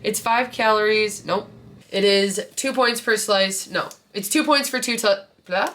It's 5 calories. Nope. It is 2 points per slice. No, it's 2 points for blah.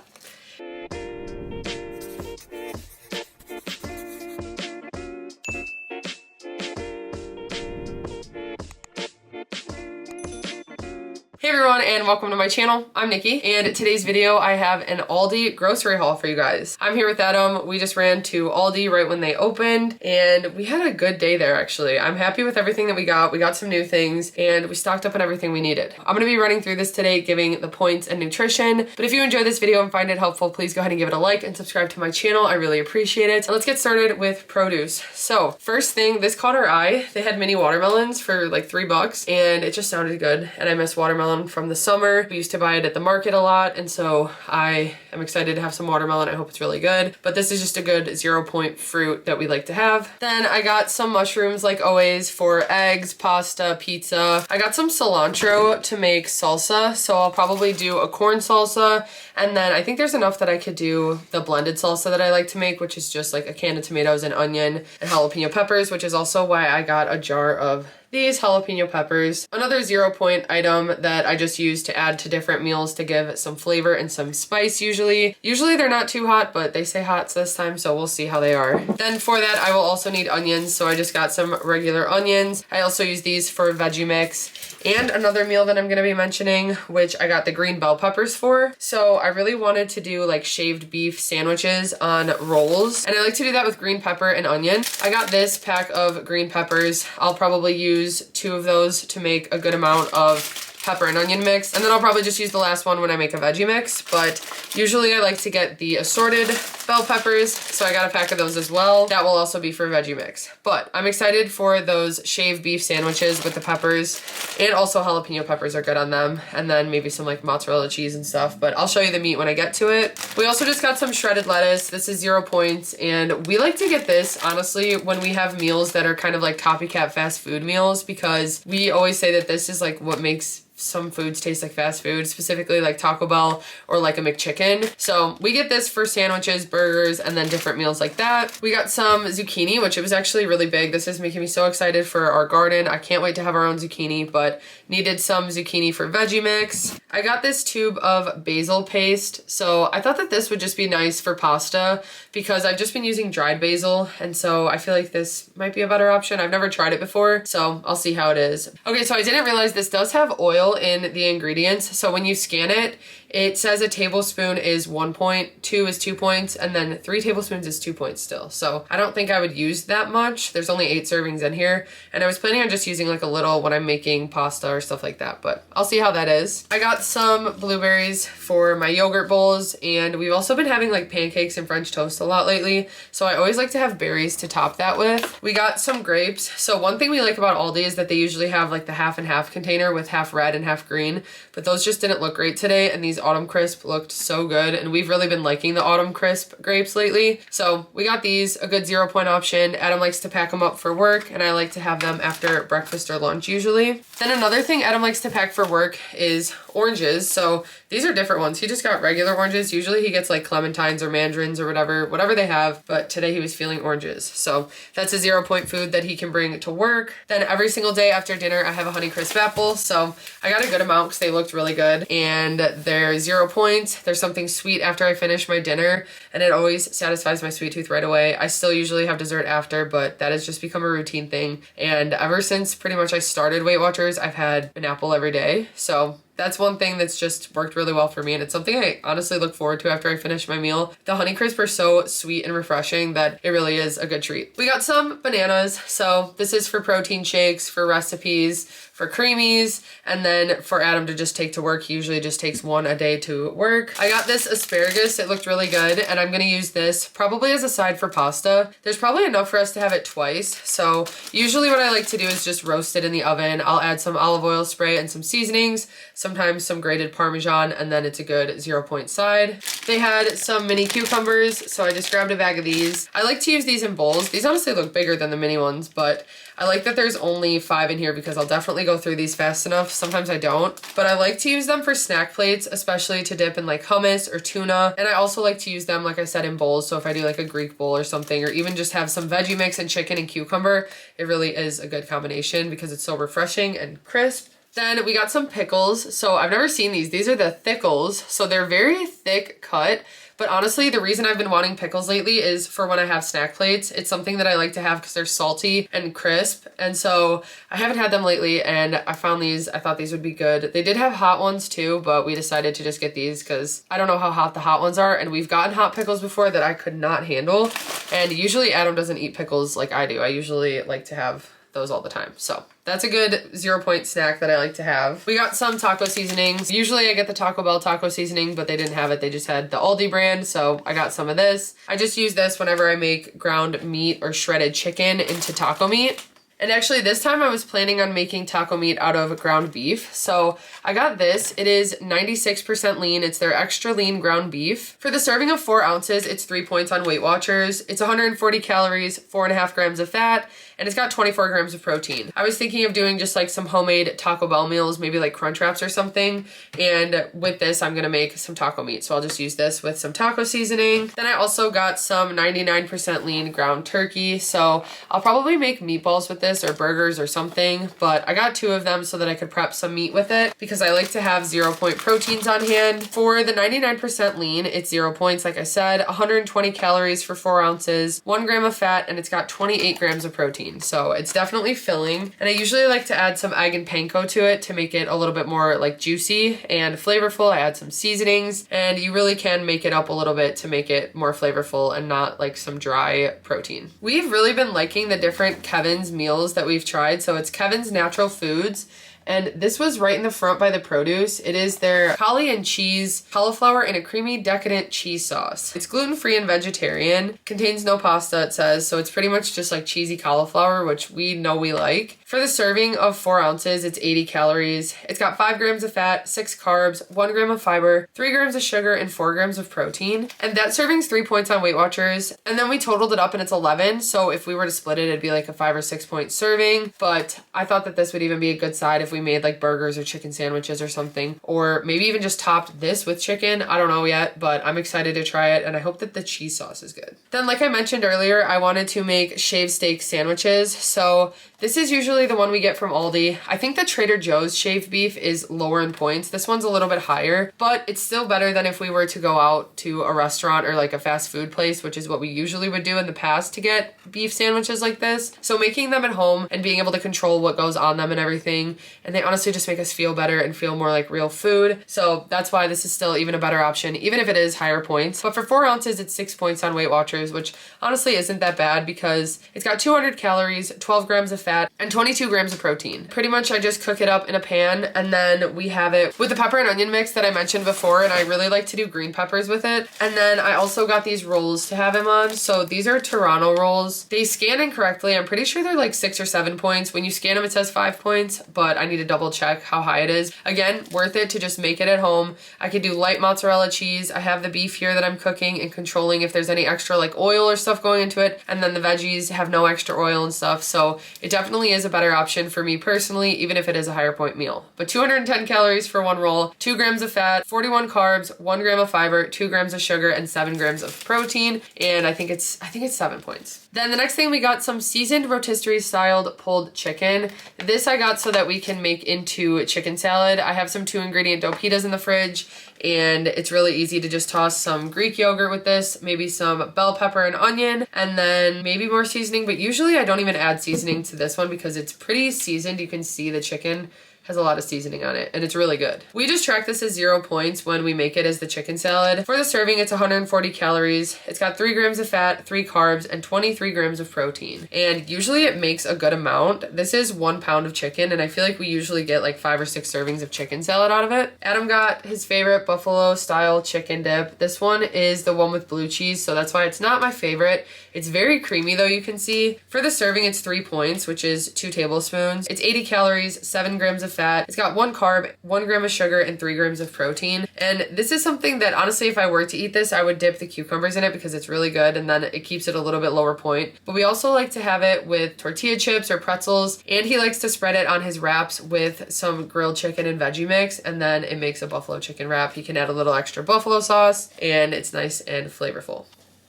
Hey everyone, and welcome to my channel. I'm Nikki, and today's video I have an Aldi grocery haul for you guys. I'm here with Adam. We just ran to Aldi right when they opened, and we had a good day there actually. I'm happy with everything that we got. We got some new things, and we stocked up on everything we needed. I'm gonna be running through this today, giving the points and nutrition, but if you enjoy this video and find it helpful, please go ahead and give it a like and subscribe to my channel. I really appreciate it. And let's get started with produce. So first thing, this caught our eye. They had mini watermelons for like $3, and it just sounded good, and I miss watermelon from the summer. We used to buy it at the market a lot, and so I am excited to have some watermelon. I hope it's really good, but this is just a good 0-point fruit that we like to have. Then I got some mushrooms like always for eggs, pasta, pizza. I got some cilantro to make salsa, so I'll probably do a corn salsa, and then I think there's enough that I could do the blended salsa that I like to make, which is just like a can of tomatoes and onion and jalapeno peppers, which is also why I got a jar of these jalapeno peppers. Another 0-point item that I just use to add to different meals to give some flavor and some spice usually. Usually they're not too hot, but they say hot this time, so we'll see how they are. Then for that, I will also need onions, so I just got some regular onions. I also use these for veggie mix. And another meal that I'm gonna be mentioning, which I got the green bell peppers for. So I really wanted to do like shaved beef sandwiches on rolls, and I like to do that with green pepper and onion. I got this pack of green peppers. I'll probably use 2 of those to make a good amount of pepper and onion mix, and then I'll probably just use the last one when I make a veggie mix, but usually I like to get the assorted bell peppers, so I got a pack of those as well. That will also be for veggie mix, but I'm excited for those shaved beef sandwiches with the peppers, and also jalapeno peppers are good on them, and then maybe some like mozzarella cheese and stuff, but I'll show you the meat when I get to it. We also just got some shredded lettuce. This is 0 points, and we like to get this honestly when we have meals that are kind of like copycat fast food meals, because we always say that this is like what makes some foods taste like fast food, specifically like Taco Bell or like a McChicken. So we get this for sandwiches, burgers, and then different meals like that. We got some zucchini, which it was actually really big. This is making me so excited for our garden. I can't wait to have our own zucchini, but needed some zucchini for veggie mix. I got this tube of basil paste. So I thought that this would just be nice for pasta because I've just been using dried basil, and so I feel like this might be a better option. I've never tried it before, so I'll see how it is. Okay, so I didn't realize this does have oil in the ingredients. So when you scan it, it says a tablespoon is 1 point, 2 is 2 points, and then 3 tablespoons is 2 points still. So I don't think I would use that much. There's only 8 servings in here, and I was planning on just using like a little when I'm making pasta or stuff like that, but I'll see how that is. I got some blueberries for my yogurt bowls, and we've also been having like pancakes and French toast a lot lately, so I always like to have berries to top that with. We got some grapes. So one thing we like about Aldi is that they usually have like the half and half container with half red and half green, but those just didn't look great today, and these Autumn Crisp looked so good, and we've really been liking the Autumn Crisp grapes lately. So we got these, a good 0-point option. Adam likes to pack them up for work, and I like to have them after breakfast or lunch usually. Then another thing Adam likes to pack for work is oranges. So these are different ones. He just got regular oranges. Usually he gets like clementines or mandarins or whatever they have, but today he was feeling oranges. So that's a 0-point food that he can bring to work. Then every single day after dinner, I have a Honeycrisp apple. So I got a good amount because they looked really good, and they're 0 points. There's something sweet after I finish my dinner, and it always satisfies my sweet tooth right away. I still usually have dessert after, but that has just become a routine thing. And ever since pretty much I started WeightWatchers, I've had an apple every day. So that's one thing that's just worked really well for me, and it's something I honestly look forward to after I finish my meal. The Honeycrisp are so sweet and refreshing that it really is a good treat. We got some bananas. So this is for protein shakes, for recipes, for creamies, and then for Adam to just take to work. He usually just takes 1 a day to work. I got this asparagus. It looked really good, and I'm gonna use this probably as a side for pasta. There's probably enough for us to have it twice. So usually what I like to do is just roast it in the oven. I'll add some olive oil spray and some seasonings, some sometimes some grated Parmesan, and then it's a good 0 point side. They had some mini cucumbers, so I just grabbed a bag of these. I like to use these in bowls. These honestly look bigger than the mini ones, but I like that there's only 5 in here because I'll definitely go through these fast enough. Sometimes I don't, but I like to use them for snack plates, especially to dip in like hummus or tuna. And I also like to use them, like I said, in bowls. So if I do like a Greek bowl or something, or even just have some veggie mix and chicken and cucumber, it really is a good combination because it's so refreshing and crisp. Then we got some pickles. So I've never seen these. These are the thickles. So they're very thick cut. But honestly, the reason I've been wanting pickles lately is for when I have snack plates. It's something that I like to have because they're salty and crisp. And so I haven't had them lately, and I found these. I thought these would be good. They did have hot ones too, but we decided to just get these because I don't know how hot the hot ones are. And we've gotten hot pickles before that I could not handle. And usually Adam doesn't eat pickles like I do. I usually like to have those all the time. So that's a good 0 point snack that I like to have. We got some taco seasonings. Usually I get the Taco Bell taco seasoning, but they didn't have it. They just had the Aldi brand, so I got some of this. I just use this whenever I make ground meat or shredded chicken into taco meat. And actually this time I was planning on making taco meat out of ground beef. So I got this. It is 96% lean. It's their extra lean ground beef. For the serving of 4 ounces, it's 3 points on WeightWatchers. It's 140 calories, 4.5 grams of fat, and it's got 24 grams of protein. I was thinking of doing just like some homemade Taco Bell meals, maybe like Crunch Wraps or something. And with this, I'm gonna make some taco meat. So I'll just use this with some taco seasoning. Then I also got some 99% lean ground turkey. So I'll probably make meatballs with this or burgers or something, but I got 2 of them so that I could prep some meat with it because I like to have 0 point proteins on hand. For the 99% lean, it's 0 points, like I said, 120 calories for 4 ounces, 1 gram of fat, and it's got 28 grams of protein. So it's definitely filling. And I usually like to add some egg and panko to it to make it a little bit more like juicy and flavorful. I add some seasonings, and you really can make it up a little bit to make it more flavorful and not like some dry protein. We've really been liking the different Kevin's meals that we've tried. So it's Kevin's Natural Foods. And this was right in the front by the produce. It is their cauli and cheese, cauliflower in a creamy, decadent cheese sauce. It's gluten-free and vegetarian, contains no pasta, it says, so it's pretty much just like cheesy cauliflower, which we know we like. For the serving of 4 ounces, it's 80 calories. It's got 5 grams of fat, 6 carbs, 1 gram of fiber, 3 grams of sugar, and 4 grams of protein. And that serving's 3 points on WeightWatchers. And then we totaled it up and it's 11. So if we were to split it, it'd be like a 5 or 6 point serving. But I thought that this would even be a good side if we made like burgers or chicken sandwiches or something, or maybe even just topped this with chicken. I don't know yet, but I'm excited to try it, and I hope that the cheese sauce is good. Then, like I mentioned earlier, I wanted to make shaved steak sandwiches. So this is usually the one we get from Aldi. I think the Trader Joe's shaved beef is lower in points. This one's a little bit higher, but it's still better than if we were to go out to a restaurant or like a fast food place, which is what we usually would do in the past to get beef sandwiches like this. So making them at home and being able to control what goes on them and everything, and they honestly just make us feel better and feel more like real food. So that's why this is still even a better option, even if it is higher points. But for 4 ounces, it's 6 points on WeightWatchers, which honestly isn't that bad because it's got 200 calories, 12 grams of fat, and 22 grams of protein. Pretty much I just cook it up in a pan, and then we have it with the pepper and onion mix that I mentioned before, and I really like to do green peppers with it. And then I also got these rolls to have them on. So these are Toronto rolls. They scan incorrectly. I'm pretty sure they're like 6 or 7 points. When you scan them, it says 5 points, but I need to double check how high it is. Again, worth it to just make it at home. I could do light mozzarella cheese. I have the beef here that I'm cooking and controlling if there's any extra like oil or stuff going into it, and then the veggies have no extra oil and stuff. So it definitely is a better option for me personally, even if it is a higher point meal. But 210 calories for 1 roll, 2 grams of fat, 41 carbs, 1 gram of fiber, 2 grams of sugar, and 7 grams of protein. And I think it's 7 points. Then the next thing, we got some seasoned rotisserie styled pulled chicken. This I got so that we can make into chicken salad. I have some 2-ingredient dough pitas in the fridge, and it's really easy to just toss some Greek yogurt with this, maybe some bell pepper and onion, and then maybe more seasoning. But usually I don't even add seasoning to this one because it's pretty seasoned. You can see the chicken has a lot of seasoning on it, and it's really good. We just track this as 0 points when we make it as the chicken salad. For the serving, it's 140 calories. It's got 3 grams of fat, 3 carbs, and 23 grams of protein. And usually it makes a good amount. This is 1 pound of chicken, and I feel like we usually get like 5 or 6 servings of chicken salad out of it. Adam got his favorite buffalo style chicken dip. This one is the one with blue cheese, so that's why it's not my favorite. It's very creamy though, you can see. For the serving, it's 3 points, which is 2 tablespoons. It's 80 calories, 7 grams of fat. It's got 1 carb, 1 gram of sugar, and 3 grams of protein. And this is something that honestly, if I were to eat this, I would dip the cucumbers in it because it's really good, and then it keeps it a little bit lower point. But we also like to have it with tortilla chips or pretzels, and he likes to spread it on his wraps with some grilled chicken and veggie mix, and then it makes a buffalo chicken wrap. He can add a little extra buffalo sauce, and it's nice and flavorful.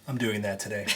I'm doing that today.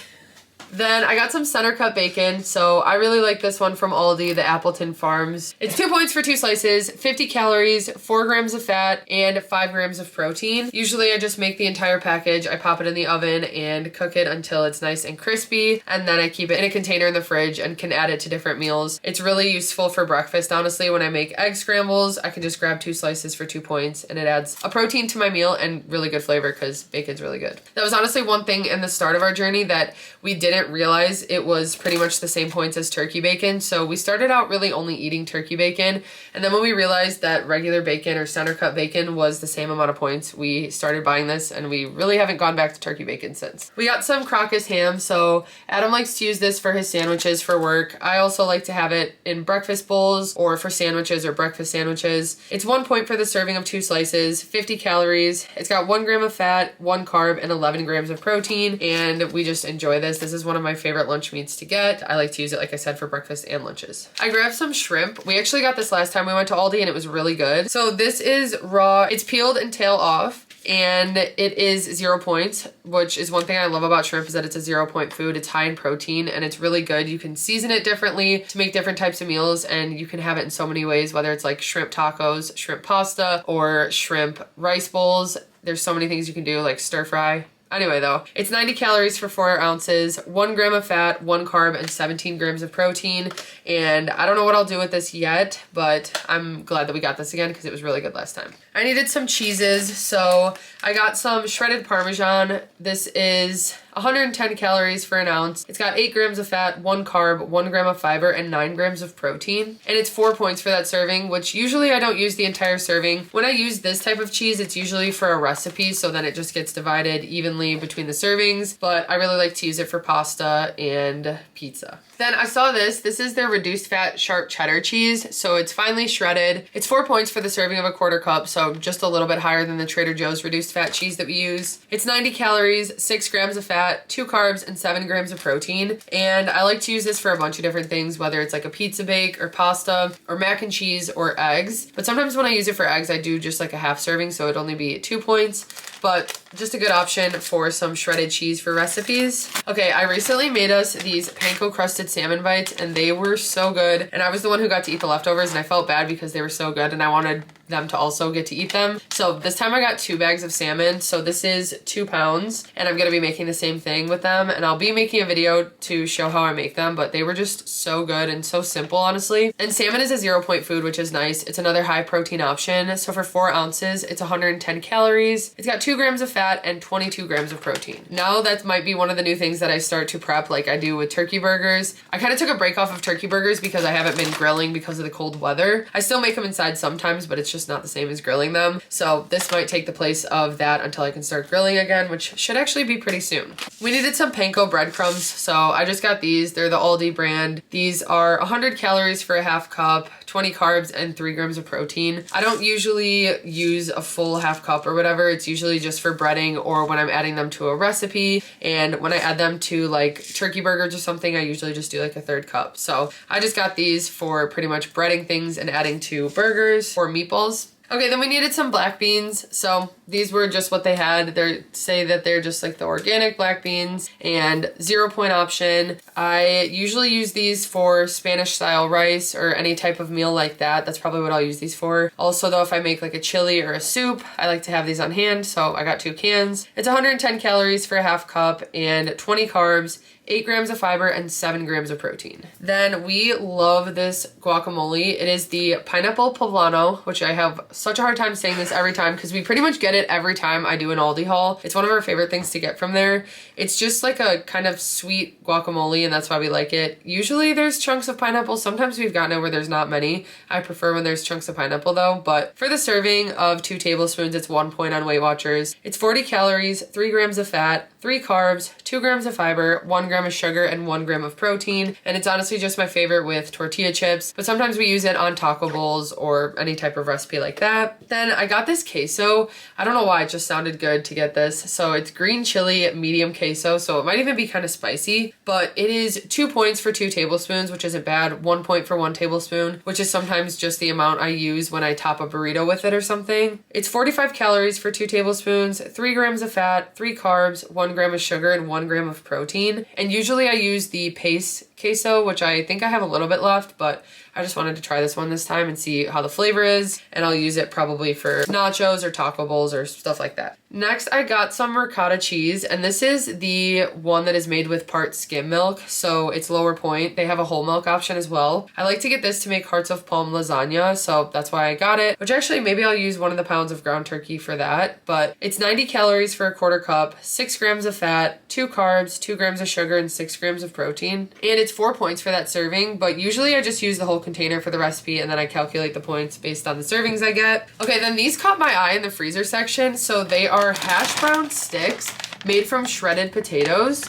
Then I got some center cut bacon. So I really like this one from Aldi, the Appleton Farms. It's 2 points for 2 slices, 50 calories, 4 grams of fat, and 5 grams of protein. Usually I just make the entire package. I pop it in the oven and cook it until it's nice and crispy. And then I keep it in a container in the fridge and can add it to different meals. It's really useful for breakfast, honestly. When I make egg scrambles, I can just grab 2 slices for 2 points, and it adds a protein to my meal and really good flavor because bacon's really good. That was honestly one thing in the start of our journey that we didn't realize it was pretty much the same points as turkey bacon. So we started out really only eating turkey bacon, and then when we realized that regular bacon or center cut bacon was the same amount of points, we started buying this, and we really haven't gone back to turkey bacon since. We got some Crocus ham. So Adam likes to use this for his sandwiches for work. I also like to have it in breakfast bowls or for sandwiches or breakfast sandwiches. It's 1 point for the serving of 2 slices, 50 calories. It's got 1 gram of fat, 1 carb, and 11 grams of protein, and we just enjoy this. This is one of my favorite lunch meats to get. I like to use it, like I said, for breakfast and lunches. I grabbed some shrimp. We actually got this last time we went to Aldi, and it was really good. So this is raw. It's peeled and tail off, and it is 0 points, which is one thing I love about shrimp, is that it's a 0 point food. It's high in protein and it's really good. You can season it differently to make different types of meals, and you can have it in so many ways, whether it's like shrimp tacos, shrimp pasta, or shrimp rice bowls. There's so many things you can do, like stir fry. Anyway though, it's 90 calories for 4 ounces, 1 gram of fat, 1 carb, and 17 grams of protein. And I don't know what I'll do with this yet, but I'm glad that we got this again because it was really good last time. I needed some cheeses, so I got some shredded Parmesan. This is 110 calories for an ounce. It's got 8 grams of fat, 1 carb, 1 gram of fiber, and 9 grams of protein. And it's 4 points for that serving, which usually I don't use the entire serving. When I use this type of cheese, it's usually for a recipe, so then it just gets divided evenly between the servings, but I really like to use it for pasta and pizza. Then I saw this. This is their reduced fat sharp cheddar cheese. So it's finely shredded. It's 4 points for the serving of a 1/4 cup, so just a little bit higher than the Trader Joe's reduced fat cheese that we use. It's 90 calories, 6 grams of fat, 2 carbs, and 7 grams of protein. And I like to use this for a bunch of different things, whether it's like a pizza bake or pasta or mac and cheese or eggs. But sometimes when I use it for eggs, I do just like a half serving, so it'd only be 2 points. But just a good option for some shredded cheese for recipes. Okay, I recently made us these panko crusted salmon bites, and they were so good. And I was the one who got to eat the leftovers, and I felt bad because they were so good and I wanted them to also get to eat them. So this time I got 2 bags of salmon. So this is 2 pounds, and I'm gonna be making the same thing with them. And I'll be making a video to show how I make them, but they were just so good and so simple, honestly. And salmon is a 0 point food, which is nice. It's another high protein option. So for 4 ounces, it's 110 calories. It's got 2 grams of fat and 22 grams of protein. Now that might be one of the new things that I start to prep like I do with turkey burgers. I kind of took a break off of turkey burgers because I haven't been grilling because of the cold weather. I still make them inside sometimes, but it's just not the same as grilling them. So this might take the place of that until I can start grilling again, which should actually be pretty soon. We needed some panko breadcrumbs, so I just got these. They're the Aldi brand. These are 100 calories for a half cup, 20 carbs, and 3 grams of protein. I don't usually use a full half cup or whatever. It's usually just for breading or when I'm adding them to a recipe. And when I add them to like turkey burgers or something, I usually just do like a 1/3 cup. So I just got these for pretty much breading things and adding to burgers or meatballs. Okay, then we needed some black beans. So these were just what they had. They say that they're just like the organic black beans and 0 point option. I usually use these for Spanish style rice or any type of meal like that. That's probably what I'll use these for. Also though, if I make like a chili or a soup, I like to have these on hand. So I got 2 cans. It's 110 calories for a half cup and 20 carbs, 8 grams of fiber, and 7 grams of protein. Then we love this guacamole. It is the pineapple poblano, which I have such a hard time saying this every time because we pretty much get it every time I do an Aldi haul. It's one of our favorite things to get from there. It's just like a kind of sweet guacamole, and that's why we like it. Usually there's chunks of pineapple. Sometimes we've gotten it where there's not many. I prefer when there's chunks of pineapple though, but for the serving of 2 tablespoons, it's 1 point on WeightWatchers. It's 40 calories, 3 grams of fat, 3 carbs, 2 grams of fiber, 1 gram of sugar, and 1 gram of protein. And it's honestly just my favorite with tortilla chips, but sometimes we use it on taco bowls or any type of recipe like that. Then I got this queso. I don't know why, it just sounded good to get this. So it's green chili medium queso, so it might even be kind of spicy, but it is 2 points for 2 tablespoons, which isn't bad. 1 point for 1 tablespoon, which is sometimes just the amount I use when I top a burrito with it or something. It's 45 calories for 2 tablespoons, 3 grams of fat, 3 carbs, 1 gram of sugar, and 1 gram of protein. And usually I use the pace queso, which I think I have a little bit left, but I just wanted to try this one this time and see how the flavor is, and I'll use it probably for nachos or taco bowls or stuff like that. Next, I got some ricotta cheese, and this is the one that is made with part skim milk, so it's lower point. They have a whole milk option as well. I like to get this to make hearts of palm lasagna, so that's why I got it, which actually maybe I'll use 1 of the pounds of ground turkey for that, but it's 90 calories for a 1/4 cup, 6 grams of fat, 2 carbs, 2 grams of sugar, and 6 grams of protein, and it's 4 points for that serving, but usually I just use the whole container for the recipe and then I calculate the points based on the servings I get. Okay, then these caught my eye in the freezer section. So they are hash brown sticks made from shredded potatoes,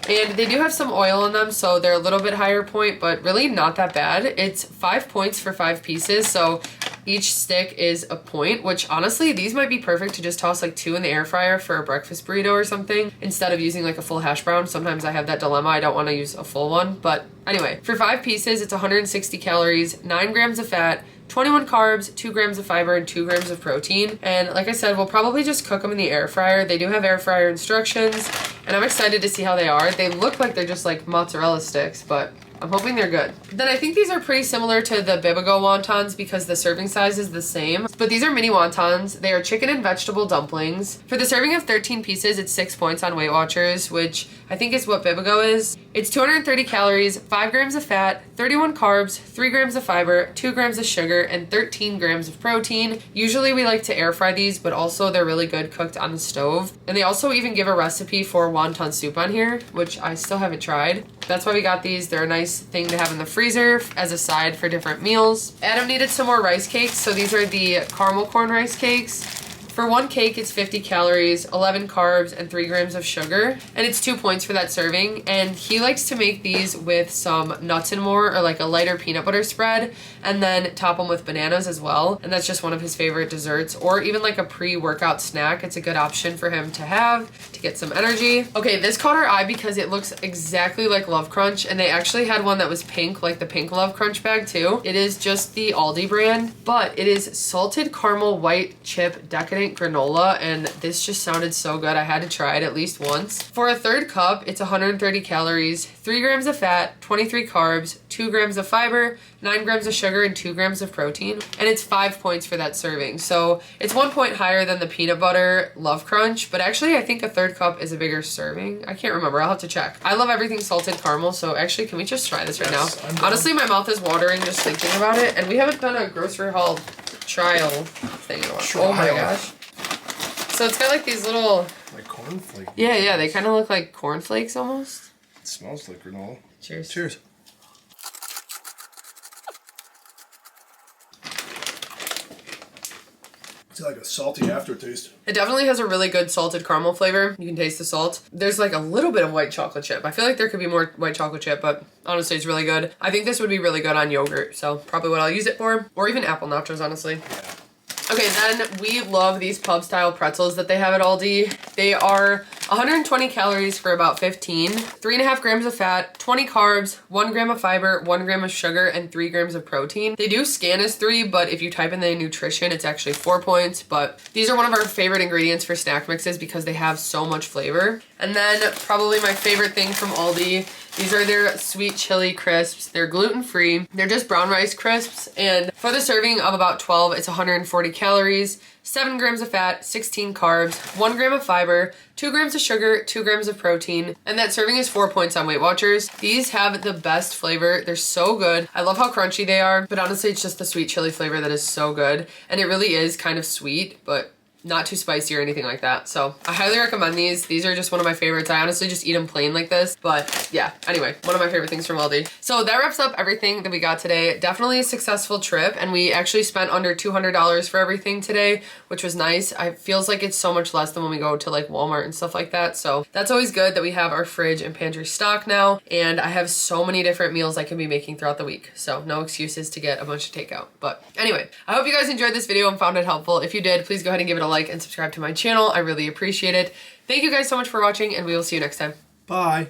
and they do have some oil in them, so they're a little bit higher point, but really not that bad. It's 5 points for 5 pieces, so each stick is a point, which honestly, these might be perfect to just toss like 2 in the air fryer for a breakfast burrito or something instead of using like a full hash brown. Sometimes I have that dilemma. I don't want to use a full one, but anyway, for 5 pieces, it's 160 calories, 9 grams of fat, 21 carbs, 2 grams of fiber, and 2 grams of protein. And like I said, we'll probably just cook them in the air fryer. They do have air fryer instructions, and I'm excited to see how they are. They look like they're just like mozzarella sticks, but I'm hoping they're good. Then I think these are pretty similar to the Bibigo wontons because the serving size is the same, but these are mini wontons. They are chicken and vegetable dumplings. For the serving of 13 pieces, it's 6 points on WeightWatchers, which I think is what Bibigo is. It's 230 calories, 5 grams of fat, 31 carbs, 3 grams of fiber, 2 grams of sugar, and 13 grams of protein. Usually we like to air fry these, but also they're really good cooked on the stove. And they also even give a recipe for wonton soup on here, which I still haven't tried. That's why we got these. They're a nice thing to have in the freezer as a side for different meals. Adam needed some more rice cakes, so these are the caramel corn rice cakes. For 1 cake, it's 50 calories, 11 carbs, and 3 grams of sugar. And it's 2 points for that serving. And he likes to make these with some nuts and more, or like a lighter peanut butter spread, and then top them with bananas as well. And that's just one of his favorite desserts, or even like a pre-workout snack. It's a good option for him to have to get some energy. Okay, this caught our eye because it looks exactly like Love Crunch, and they actually had one that was pink, like the pink Love Crunch bag too. It is just the Aldi brand, but it is salted caramel white chip decadent granola, and this just sounded so good. I had to try it at least once. For a 1/3 cup, it's 130 calories, 3 grams of fat, 23 carbs, 2 grams of fiber, 9 grams of sugar, and 2 grams of protein. And it's 5 points for that serving. So it's 1 point higher than the peanut butter Love Crunch, but actually I think a 1/3 cup is a bigger serving. I can't remember. I'll have to check. I love everything salted caramel, so actually can we just try this right now? Honestly, my mouth is watering just thinking about it, and we haven't done a grocery haul trial thing in a while. Oh my gosh. So it's got like these little... like cornflakes. Yeah, they kind of look like cornflakes almost. It smells like granola. Cheers. Cheers. It's like a salty aftertaste. It definitely has a really good salted caramel flavor. You can taste the salt. There's like a little bit of white chocolate chip. I feel like there could be more white chocolate chip, but honestly, it's really good. I think this would be really good on yogurt, so probably what I'll use it for. Or even apple nachos, honestly. Yeah. Okay, then we love these pub-style pretzels that they have at Aldi. They are 120 calories for about 15, 3.5 grams of fat, 20 carbs, 1 gram of fiber, 1 gram of sugar, and 3 grams of protein. They do scan as 3, but if you type in the nutrition, it's actually 4 points. But these are one of our favorite ingredients for snack mixes because they have so much flavor. And then probably my favorite thing from Aldi, these are their sweet chili crisps. They're gluten-free. They're just brown rice crisps. And for the serving of about 12, it's 140 calories, 7 grams of fat, 16 carbs, 1 gram of fiber, 2 grams of sugar, 2 grams of protein, and that serving is 4 points on WeightWatchers. These have the best flavor. They're so good. I love how crunchy they are, but honestly, it's just the sweet chili flavor that is so good. And it really is kind of sweet, but not too spicy or anything like that. So I highly recommend these. These are just one of my favorites. I honestly just eat them plain like this, but yeah, anyway, one of my favorite things from Aldi. So that wraps up everything that we got today. Definitely a successful trip, and we actually spent under $200 for everything today, which was nice. It feels like it's so much less than when we go to like Walmart and stuff like that. So that's always good that we have our fridge and pantry stock now, and I have so many different meals I can be making throughout the week. So no excuses to get a bunch of takeout. But anyway, I hope you guys enjoyed this video and found it helpful. If you did, please go ahead and give it a like and subscribe to my channel. I really appreciate it. Thank you guys so much for watching, and we will see you next time. Bye.